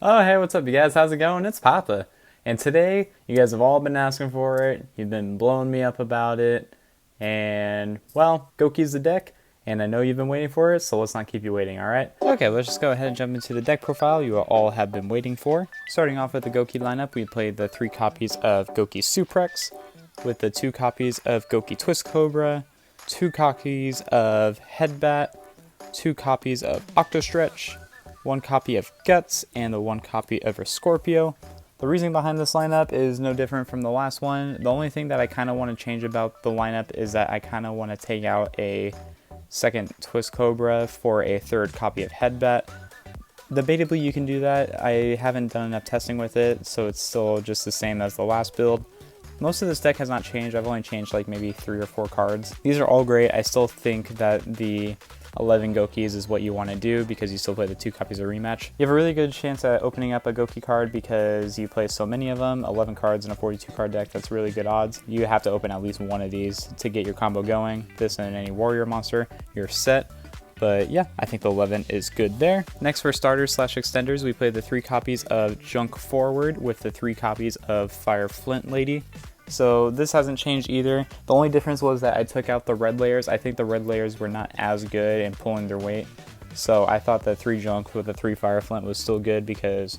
Oh, hey, what's up, you guys? How's it going? It's Papa. And today, you guys have all been asking for it. You've been blowing me up about it. And, well, Gouki's the deck. And I know you've been waiting for it, so let's not keep you waiting, alright? Okay, let's just go ahead and jump into the deck profile you all have been waiting for. Starting off with the Gouki lineup, we played the 3 copies of Gouki Suprex, with the 2 copies of Gouki Twist Cobra, 2 copies of Headbat, 2 copies of Octostretch, 1 copy of Guts, and the 1 copy of Scorpio. The reasoning behind this lineup is no different from the last one. The only thing that I kind of want to change about the lineup is that I kind of want to take out a second Twist Cobra for a 3rd copy of Headbat. Debatably, you can do that. I haven't done enough testing with it, so it's still just the same as the last build. Most of this deck has not changed. I've only changed like maybe 3 or 4 cards. These are all great. I still think that the 11 Goukis is what you want to do because you still play the 2 copies of Rematch. You have a really good chance at opening up a Gouki card because you play so many of them. 11 cards in a 42 card deck, that's really good odds. You have to open at least one of these to get your combo going. This and any warrior monster, you're set. But yeah, I think the 11 is good there. Next, for starters / extenders, we played the 3 copies of Junk Forward with the 3 copies of Fire Flint Lady. So this hasn't changed either. The only difference was that I took out the red layers. I think the red layers were not as good in pulling their weight. So I thought the 3 junk with the 3 fire flint was still good because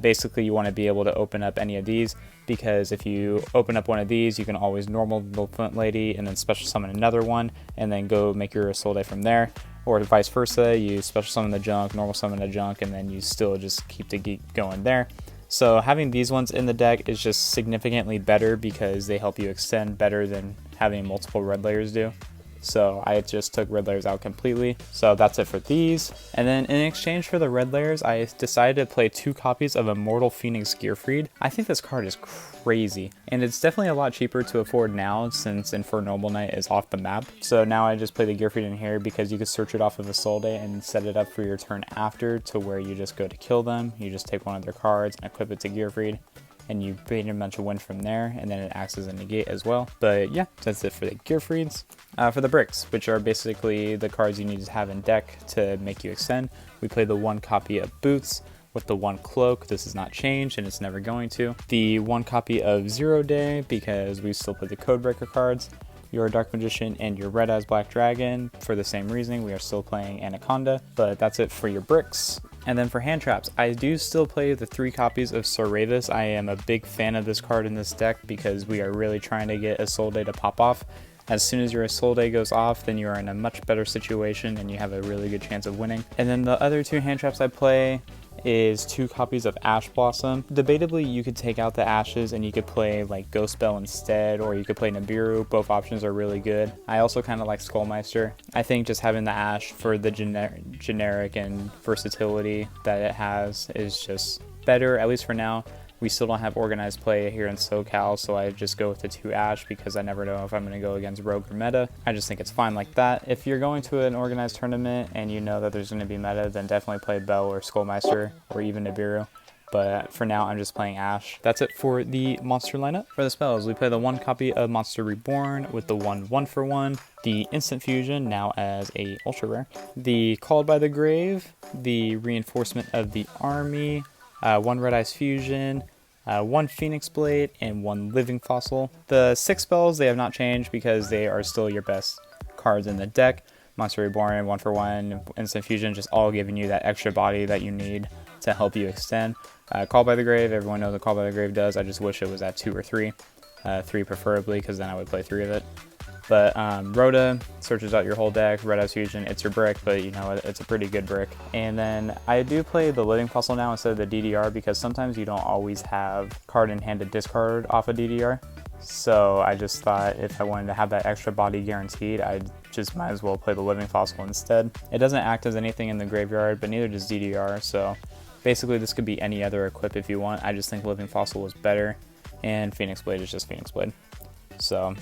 basically you want to be able to open up any of these, because if you open up one of these, you can always normal the flint lady and then special summon another one and then go make your Isolde from there. Or vice versa, you special summon the junk, normal summon the junk, and then you still just keep the geek going there. So having these ones in the deck is just significantly better because they help you extend better than having multiple red layers do. So I just took red layers out completely. So that's it for these. And then in exchange for the red layers, I decided to play 2 copies of Immortal Phoenix Gearfried. I think this card is crazy, and it's definitely a lot cheaper to afford now since Infernal Knight is off the map. So now I just play the Gearfried in here because you can search it off of Isolde and set it up for your turn after to where you just go to kill them. You just take one of their cards and equip it to Gearfried, and you pretty much win from there, and then it acts as a negate as well. But yeah, that's it for the Gearfrieds. For the bricks, which are basically the cards you need to have in deck to make you extend, we play the 1 copy of Boots with the 1 cloak. This has not changed and it's never going to. The 1 copy of Zero Day because we still play the Codebreaker cards. Your Dark Magician and your Red Eyes Black Dragon, for the same reasoning, we are still playing Anaconda. But that's it for your bricks. And then for hand traps, I do still play the 3 copies of Soravis. I am a big fan of this card in this deck because we are really trying to get Isolde to pop off. As soon as your Isolde goes off, then you are in a much better situation and you have a really good chance of winning. And then the other 2 hand traps I play is 2 copies of Ash Blossom. Debatably, you could take out the Ashes and you could play like Ghost Bell instead, or you could play Nibiru. Both options are really good. I also kind of like Skullmeister. I think just having the Ash for the generic and versatility that it has is just better, at least for now. We still don't have organized play here in SoCal, so I just go with the 2 Ash because I never know if I'm going to go against Rogue or Meta. I just think it's fine like that. If you're going to an organized tournament and you know that there's going to be Meta, then definitely play Bell or Skullmeister or even Nibiru. But for now, I'm just playing Ash. That's it for the monster lineup. For the spells, we play the 1 copy of Monster Reborn with the 1 1-for-1, the Instant Fusion, now as a ultra rare, the Called by the Grave, the Reinforcement of the Army, 1 Red Eyes Fusion, 1 Phoenix Blade, and 1 Living Fossil. The 6 spells, they have not changed because they are still your best cards in the deck. Monster Reborn, 1-for-1, Instant Fusion, just all giving you that extra body that you need to help you extend. Call by the Grave, everyone knows what Call by the Grave does. I just wish it was at 2 or 3. 3 preferably, because then I would play 3 of it. But Rhoda searches out your whole deck. Red Eyes Fusion, it's your brick, but you know, it's a pretty good brick. And then I do play the Living Fossil now instead of the DDR because sometimes you don't always have card in hand to discard off a DDR. So I just thought if I wanted to have that extra body guaranteed, I just might as well play the Living Fossil instead. It doesn't act as anything in the graveyard, but neither does DDR. So basically this could be any other equip if you want. I just think Living Fossil was better, and Phoenix Blade is just Phoenix Blade. So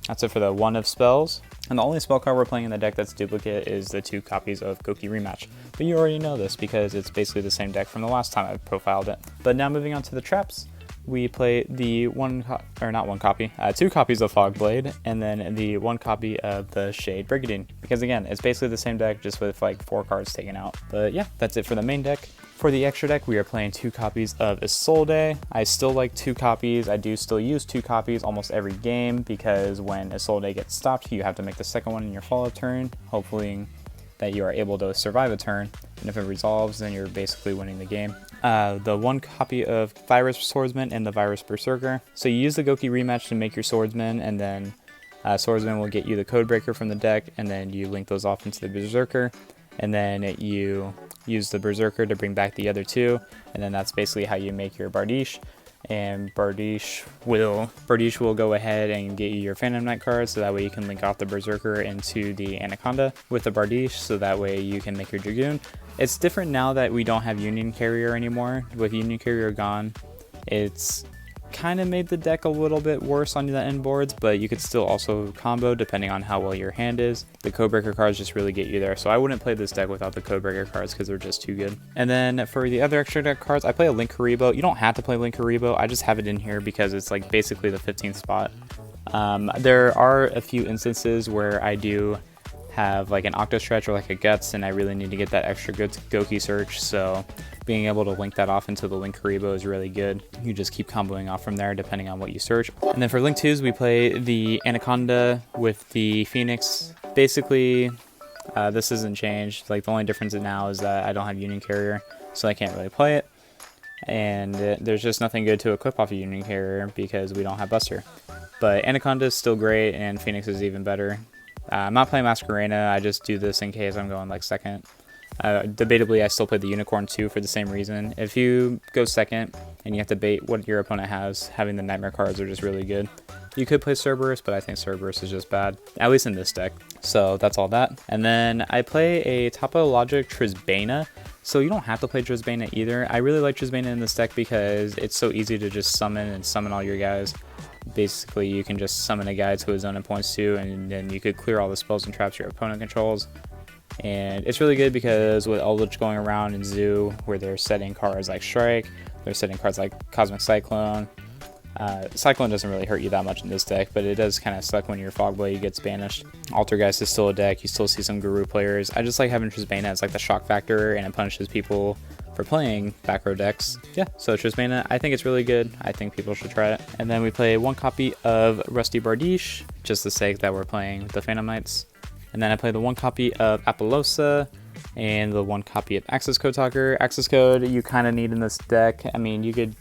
that's it for the 1 of spells. And the only spell card we're playing in the deck that's duplicate is the 2 copies of Gouki Rematch. But you already know this because it's basically the same deck from the last time I profiled it. But now moving on to the traps. We play the 2 copies of Fogblade, and then the 1 copy of the Shade Brigandine. Because again, it's basically the same deck, just with like 4 cards taken out. But yeah, that's it for the main deck. For the extra deck, we are playing 2 copies of Isolde. I still like 2 copies. I do still use 2 copies almost every game because when Isolde gets stopped, you have to make the second one in your follow-up turn, hopefully that you are able to survive a turn. And if it resolves, then you're basically winning the game. The 1 copy of Virus Swordsman and the Virus Berserker. So you use the Gouki rematch to make your Swordsman, and then Swordsman will get you the Codebreaker from the deck, and then you link those off into the Berserker, and then you use the Berserker to bring back the other 2, and then that's basically how you make your Bardiche. And Bardiche will go ahead and get you your Phantom Knight card, so that way you can link off the Berserker into the Anaconda with the Bardiche, so that way you can make your Dragoon. It's different now that we don't have Union Carrier anymore. With Union Carrier gone, it's kind of made the deck a little bit worse on the end boards, but you could still also combo depending on how well your hand is. The Codebreaker cards just really get you there, so I wouldn't play this deck without the Codebreaker cards because they're just too good. And then for the other extra deck cards, I play a Link Karibo. You don't have to play Link Karibo, I just have it in here because it's like basically the 15th spot. There are a few instances where I do have like an Octo Stretch or like a Guts, and I really need to get that extra good Gouki search, so being able to link that off into the Link Karibo is really good. You just keep comboing off from there depending on what you search. And then for Link 2s, we play the Anaconda with the Phoenix. Basically, this isn't changed. Like the only difference now is that I don't have Union Carrier, so I can't really play it. And there's just nothing good to equip off a Union Carrier because we don't have Buster. But Anaconda is still great, and Phoenix is even better. I'm not playing Masquerena, I just do this in case I'm going like second. Debatably, I still play the Unicorn too for the same reason. If you go second and you have to bait what your opponent has, having the Nightmare cards are just really good. You could play Cerberus, but I think Cerberus is just bad, at least in this deck. So that's all that. And then I play a Topologic Trisbana. So you don't have to play Trisbana either. I really like Trisbana in this deck because it's so easy to just summon all your guys. Basically, you can just summon a guy to his own points too, and then you could clear all the spells and traps your opponent controls. And it's really good because with Eldritch going around in Zoo, where they're setting cards like Strike, they're setting cards like Cosmic Cyclone. Cyclone doesn't really hurt you that much in this deck, but it does kind of suck when your Fogblade gets banished. Altergeist is still a deck. You still see some Guru players. I just like having Trisbana as like the shock factor, and it punishes people for playing back row decks. Yeah, so Trisbana, I think it's really good. I think people should try it. And then we play 1 copy of Rusty Bardiche, just the sake that we're playing the Phantom Knights. And then I play the 1 copy of Apollosa and the 1 copy of Access Code Talker. Access Code you kind of need in this deck. I mean, you could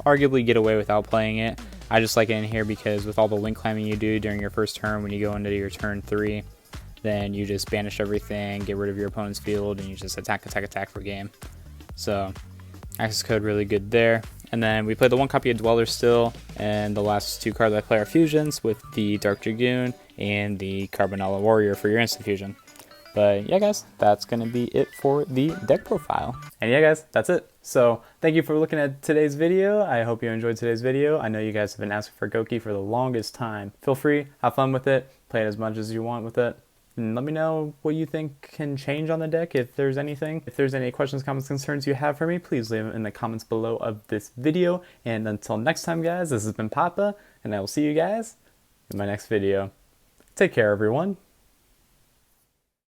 arguably get away without playing it. I just like it in here because with all the link climbing you do during your first turn, when you go into your turn 3, then you just banish everything, get rid of your opponent's field, and you just attack for game. So Access Code really good there. And then we play the 1 copy of Dweller still, and the last 2 cards I play are fusions with the Dark Dragoon and the Carbonella Warrior for your instant fusion. But yeah guys, that's going to be it for the deck profile. And yeah guys, that's it. So thank you for looking at today's video. I hope you enjoyed today's video. I know you guys have been asking for Gouki for the longest time. Feel free, have fun with it, play it as much as you want with it. And let me know what you think can change on the deck, if there's anything. If there's any questions, comments, concerns you have for me, please leave them in the comments below of this video. And until next time guys, this has been Papa, and I will see you guys in my next video. Take care everyone.